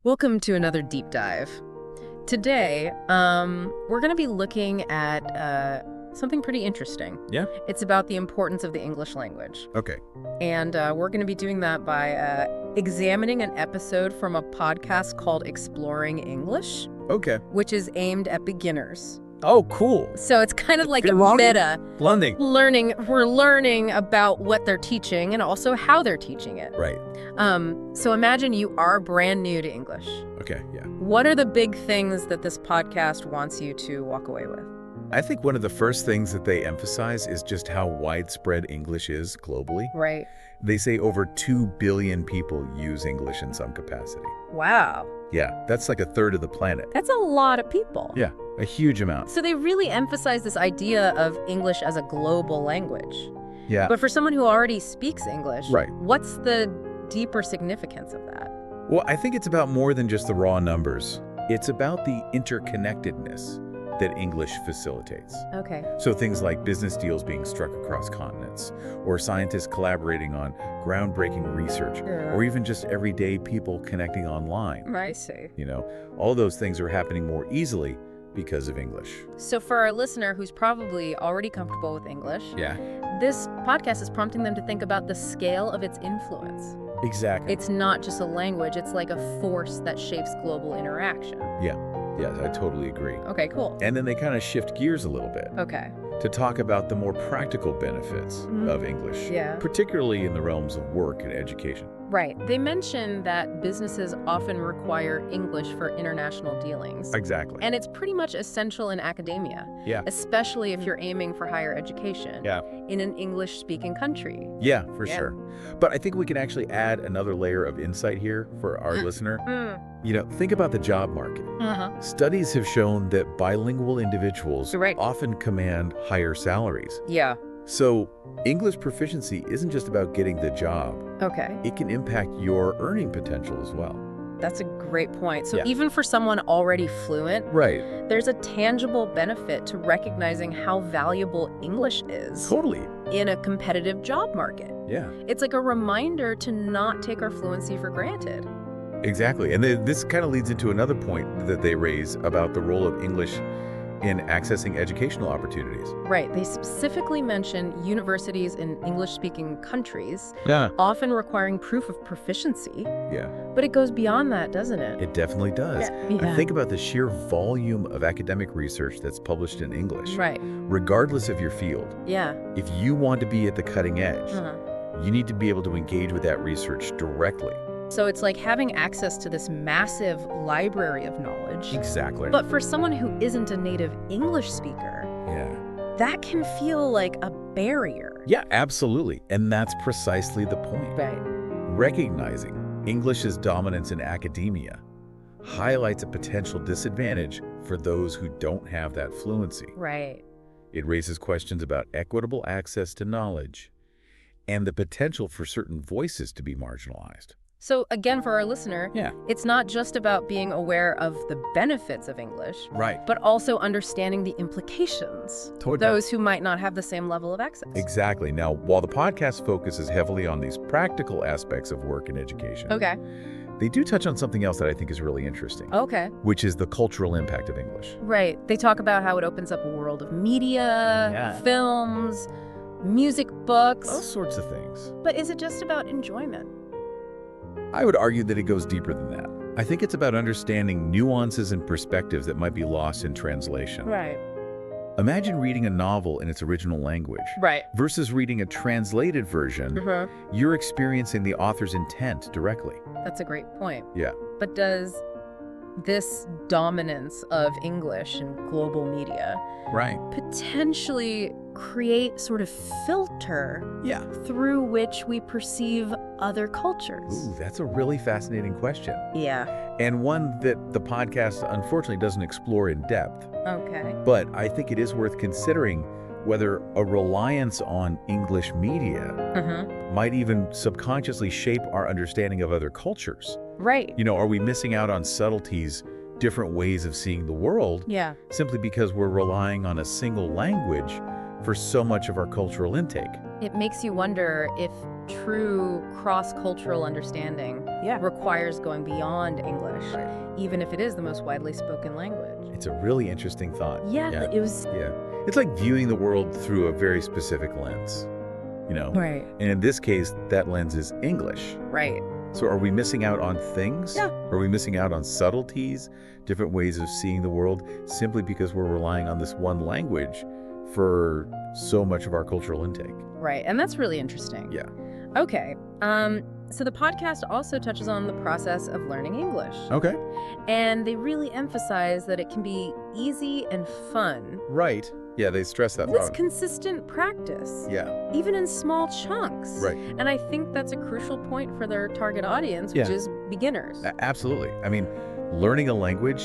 Welcome to another deep dive. Today, we're going to be looking at something pretty interesting. Yeah? It's about the importance of the English language. Okay. And we're going to be doing that by examining an episode from a podcast called Exploring English, Okay. which is aimed at beginners. Oh, cool. So it's kind of like a Belonging. meta Blending. We're learning about what they're teaching and also how they're teaching it. Right. So imagine you are brand new to English. Okay, yeah. What are the big things that this podcast wants you to walk away with? I think one of the first things that they emphasize is just how widespread English is globally. Right. They say over 2 billion people use English in some capacity. Wow. Yeah, that's like a third of the planet. That's a lot of people. Yeah, a huge amount. So they really emphasize this idea of English as a global language. Yeah. But for someone who already speaks English, Right. what's the deeper significance of that? Well, I think it's about more than just the raw numbers. It's about the interconnectedness that English facilitates. Okay. So things like business deals being struck across continents, or scientists collaborating on groundbreaking research, Sure. or even just everyday people connecting online. I see. You know, all those things are happening more easily because of English. So for our listener who's probably already comfortable with English, Yeah, this podcast is prompting them to think about the scale of its influence. exactly. It's not just a language, it's like a force that shapes global interaction. Yeah, I totally agree. Okay, cool. And then they kind of shift gears a little bit Okay. to talk about the more practical benefits Mhm. of English, Yeah. particularly in the realms of work and education. Right. They mention that businesses often require English for international dealings. Exactly. And it's pretty much essential in academia, Yeah. especially if you're aiming for higher education Yeah. in an English-speaking country. Yeah, for Yeah. sure. But I think we can actually add another layer of insight here for our listener. You know, think about the job market. Uh-huh. Studies have shown that bilingual individuals Right. often command higher salaries. Yeah. So English proficiency isn't just about getting the job. Okay. It can impact your earning potential as well. That's a great point. So Yeah. even for someone already fluent, Right. there's a tangible benefit to recognizing how valuable English is Totally. in a competitive job market. Yeah, It's like a reminder to not take our fluency for granted. exactly. And this kind of leads into another point that they raise about the role of English in accessing educational opportunities. Right. They specifically mention universities in English-speaking countries Yeah. often requiring proof of proficiency. Yeah, But it goes beyond that, doesn't it? it definitely does. Yeah. Think about the sheer volume of academic research that's published in English. Right. Regardless of your field, Yeah. if you want to be at the cutting edge, Uh-huh. you need to be able to engage with that research directly. So it's like having access to this massive library of knowledge. Exactly. But for someone who isn't a native English speaker, Yeah. that can feel like a barrier. Yeah, absolutely. And that's precisely the point. Right. Recognizing English's dominance in academia highlights a potential disadvantage for those who don't have that fluency. Right. It raises questions about equitable access to knowledge and the potential for certain voices to be marginalized. So again, for our listener, Yeah. it's not just about being aware of the benefits of English, Right. but also understanding the implications for Totally. those who might not have the same level of access. Exactly. Now, while the podcast focuses heavily on these practical aspects of work and education, Okay. they do touch on something else that I think is really interesting, Okay. which is the cultural impact of English. Right. They talk about how it opens up a world of media, Yeah. films, music, books. All sorts of things. But is it just about enjoyment? I would argue that it goes deeper than that. I think it's about understanding nuances and perspectives that might be lost in translation. Right. Imagine reading a novel in its original language Right. versus reading a translated version. You're experiencing the author's intent directly. That's a great point. Yeah. But does this dominance of English in global media Right. potentially create sort of filter Yeah. through which we perceive other cultures? Ooh, that's a really fascinating question. Yeah. And one that the podcast unfortunately doesn't explore in depth. Okay. But I think it is worth considering whether a reliance on English media might even subconsciously shape our understanding of other cultures. Right. You know, are we missing out on subtleties, different ways of seeing the world, Yeah. simply because we're relying on a single language for so much of our cultural intake. It makes you wonder if true cross-cultural understanding requires going beyond English, even if it is the most widely spoken language. It's a really interesting thought. Yeah. It was... Yeah. It's like viewing the world through a very specific lens, you know? Right. And in this case, that lens is English. Right. So are we missing out on things? Yeah. Are we missing out on subtleties, different ways of seeing the world, simply because we're relying on this one language for so much of our cultural intake? Right. And that's really interesting. Yeah. Okay. So the podcast also touches on the process of learning English. Okay. And they really emphasize that it can be easy and fun. Right. Yeah, they stress that. With consistent practice. Yeah. Even in small chunks. Right. And I think that's a crucial point for their target audience, which is beginners. Absolutely. I mean, learning a language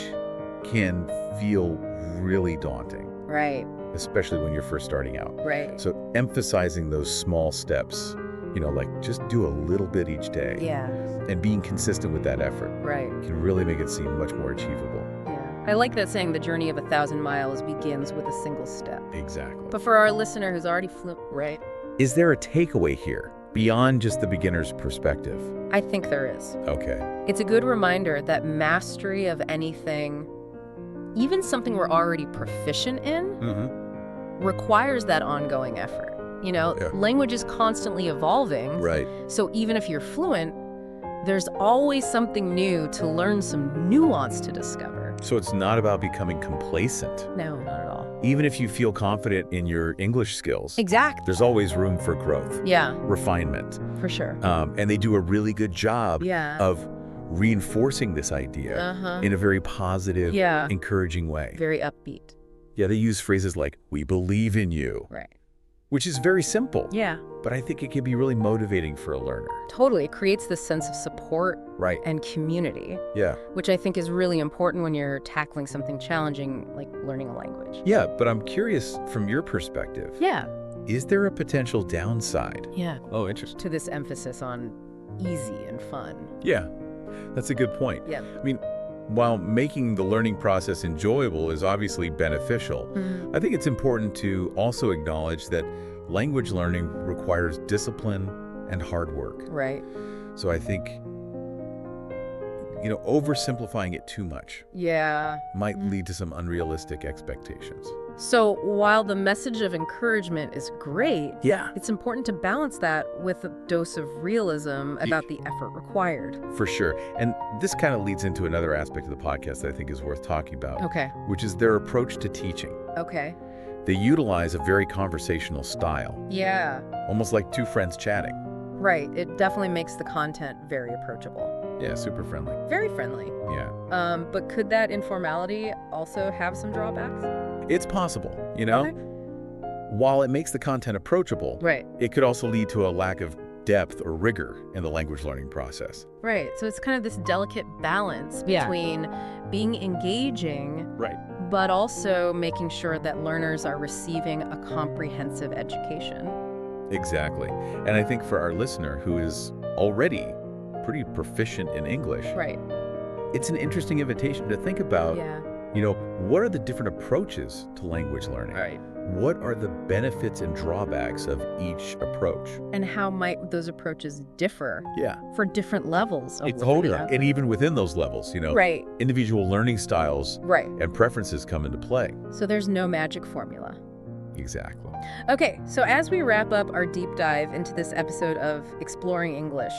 can feel really daunting. Right. Especially when you're first starting out. Right. So emphasizing those small steps, you know, like just do a little bit each day. Yeah. And being consistent with that effort. Right. Can really make it seem much more achievable. I like that saying the journey of 1,000 miles begins with a single step. Exactly. But for our listener who's already fluent, right? Is there a takeaway here beyond just the beginner's perspective? I think there is. Okay. It's a good reminder that mastery of anything, even something we're already proficient in, requires that ongoing effort. You know, language is constantly evolving. Right. So even if you're fluent, there's always something new to learn, some nuance to discover. So it's not about becoming complacent. No, not at all. Even if you feel confident in your English skills. Exactly. There's always room for growth. Yeah. Refinement. For sure. And they do a really good job of reinforcing this idea in a very positive, encouraging way. Very upbeat. Yeah, they use phrases like, "we believe in you." Right. Which is very simple. Yeah. But I think it can be really motivating for a learner. Totally. It creates this sense of support and community. Yeah. Which I think is really important when you're tackling something challenging like learning a language. Yeah, but I'm curious from your perspective. Yeah. Is there a potential downside? Yeah. Oh, interesting. To this emphasis on easy and fun. Yeah. That's a good point. Yeah. I mean, while making the learning process enjoyable is obviously beneficial, I think it's important to also acknowledge that language learning requires discipline and hard work. Right. So I think, you know, oversimplifying it too much might lead to some unrealistic expectations. So while the message of encouragement is great, it's important to balance that with a dose of realism about the effort required. For sure. And this kind of leads into another aspect of the podcast that I think is worth talking about. Okay. Which is their approach to teaching. Okay. They utilize a very conversational style. Yeah. Almost like two friends chatting. Right. It definitely makes the content very approachable. Yeah, super friendly. Very friendly. Yeah. But could that informality also have some drawbacks? It's possible, you know? Okay. While it makes the content approachable, it could also lead to a lack of depth or rigor in the language learning process. Right. So it's kind of this delicate balance between being engaging, but also making sure that learners are receiving a comprehensive education. Exactly. And I think for our listener who is already pretty proficient in English, it's an interesting invitation to think about, you know, what are the different approaches to language learning? What are the benefits and drawbacks of each approach? And how might those approaches differ for different levels of Totally. And even within those levels, you know, individual learning styles and preferences come into play. So there's no magic formula. Exactly. Okay, so as we wrap up our deep dive into this episode of Exploring English,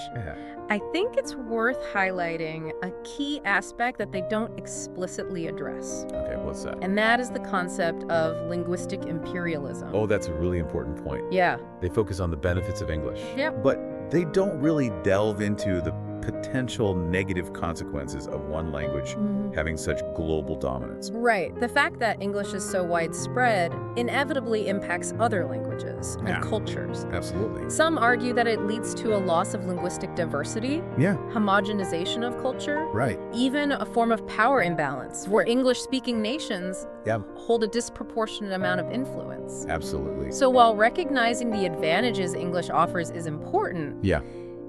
I think it's worth highlighting a key aspect that they don't explicitly address. Okay, what's that? And that is the concept of linguistic imperialism. Oh, that's a really important point. Yeah. They focus on the benefits of English. Yep. But they don't really delve into the potential negative consequences of one language having such global dominance. Right. The fact that English is so widespread inevitably impacts other languages and cultures. Absolutely. Some argue that it leads to a loss of linguistic diversity, homogenization of culture, even a form of power imbalance where English-speaking nations hold a disproportionate amount of influence. Absolutely. So while recognizing the advantages English offers is important,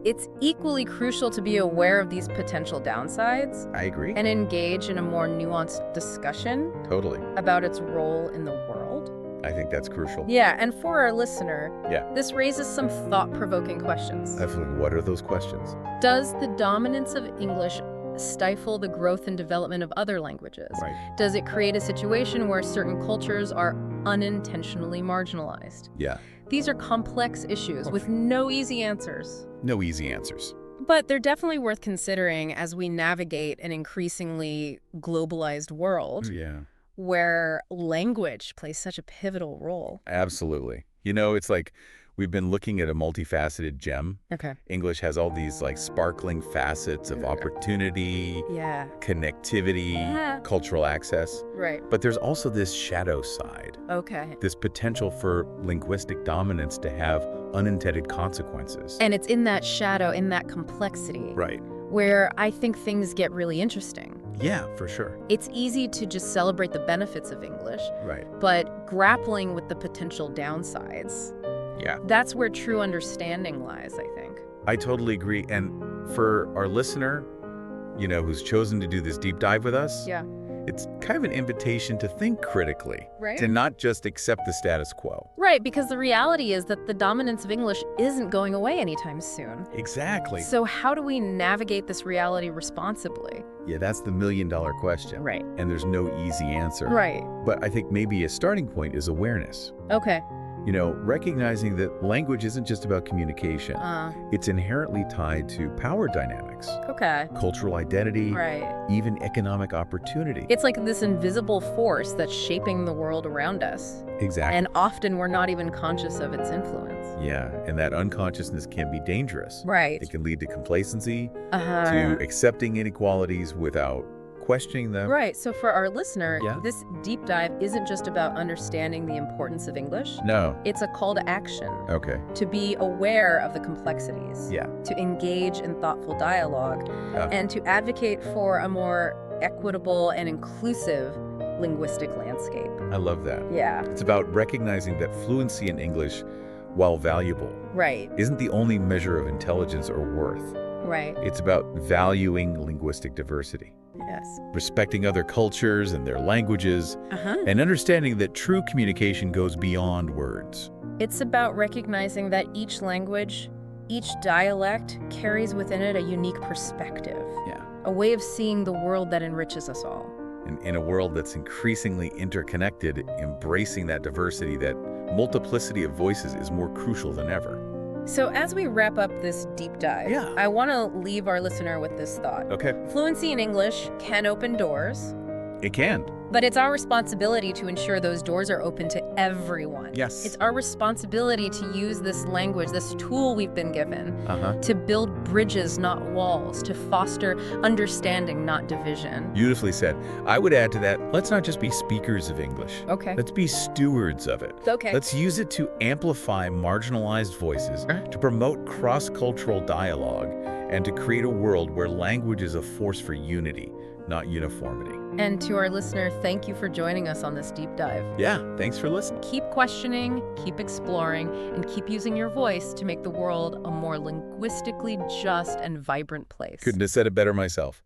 it's equally crucial to be aware of these potential downsides. I agree. And engage in a more nuanced discussion Totally. about its role in the world. I think that's crucial. Yeah, and for our listener, this raises some thought-provoking questions. Absolutely. What are those questions? Does the dominance of English stifle the growth and development of other languages? Right. Does it create a situation where certain cultures are unintentionally marginalized? Yeah. These are complex issues with no easy answers. No easy answers. But they're definitely worth considering as we navigate an increasingly globalized world where language plays such a pivotal role. Absolutely. You know, it's like we've been looking at a multifaceted gem. Okay. English has all these like sparkling facets of opportunity, connectivity, cultural access. Right. But there's also this shadow side. Okay. This potential for linguistic dominance to have unintended consequences. And it's in that shadow, in that complexity. Right. Where I think things get really interesting. Yeah, for sure. It's easy to just celebrate the benefits of English. Right. But grappling with the potential downsides, that's where true understanding lies, I think. I totally agree. And for our listener, you know, who's chosen to do this deep dive with us, it's kind of an invitation to think critically, to not just accept the status quo. Right, because the reality is that the dominance of English isn't going away anytime soon. Exactly. So how do we navigate this reality responsibly? Yeah, that's the million-dollar question. Right. And there's no easy answer. Right. But I think maybe a starting point is awareness. Okay. You know, recognizing that language isn't just about communication. It's inherently tied to power dynamics. Okay. Cultural identity. Right. Even economic opportunity. It's like this invisible force that's shaping the world around us. Exactly. And often we're not even conscious of its influence. Yeah, and that unconsciousness can be dangerous. Right. It can lead to complacency, to accepting inequalities without questioning them. Right. So for our listener, this deep dive isn't just about understanding the importance of English. No. It's a call to action. Okay. To be aware of the complexities. Yeah. To engage in thoughtful dialogue. And to advocate for a more equitable and inclusive linguistic landscape. I love that. Yeah. It's about recognizing that fluency in English, while valuable, isn't the only measure of intelligence or worth. Right. It's about valuing linguistic diversity. Yes. Respecting other cultures and their languages, and understanding that true communication goes beyond words. It's about recognizing that each language, each dialect carries within it a unique perspective. Yeah. A way of seeing the world that enriches us all. In a world that's increasingly interconnected, embracing that diversity, that multiplicity of voices is more crucial than ever. So as we wrap up this deep dive, I want to leave our listener with this thought. Okay. Fluency in English can open doors. It can. But it's our responsibility to ensure those doors are open to everyone. Yes. It's our responsibility to use this language, this tool we've been given, to build bridges, not walls, to foster understanding, not division. Beautifully said. I would add to that, let's not just be speakers of English. Okay. Let's be stewards of it. Okay. Let's use it to amplify marginalized voices, to promote cross-cultural dialogue, and to create a world where language is a force for unity, not uniformity. And to our listener, thank you for joining us on this deep dive. Yeah, thanks for listening. Keep questioning, keep exploring, and keep using your voice to make the world a more linguistically just and vibrant place. Couldn't have said it better myself.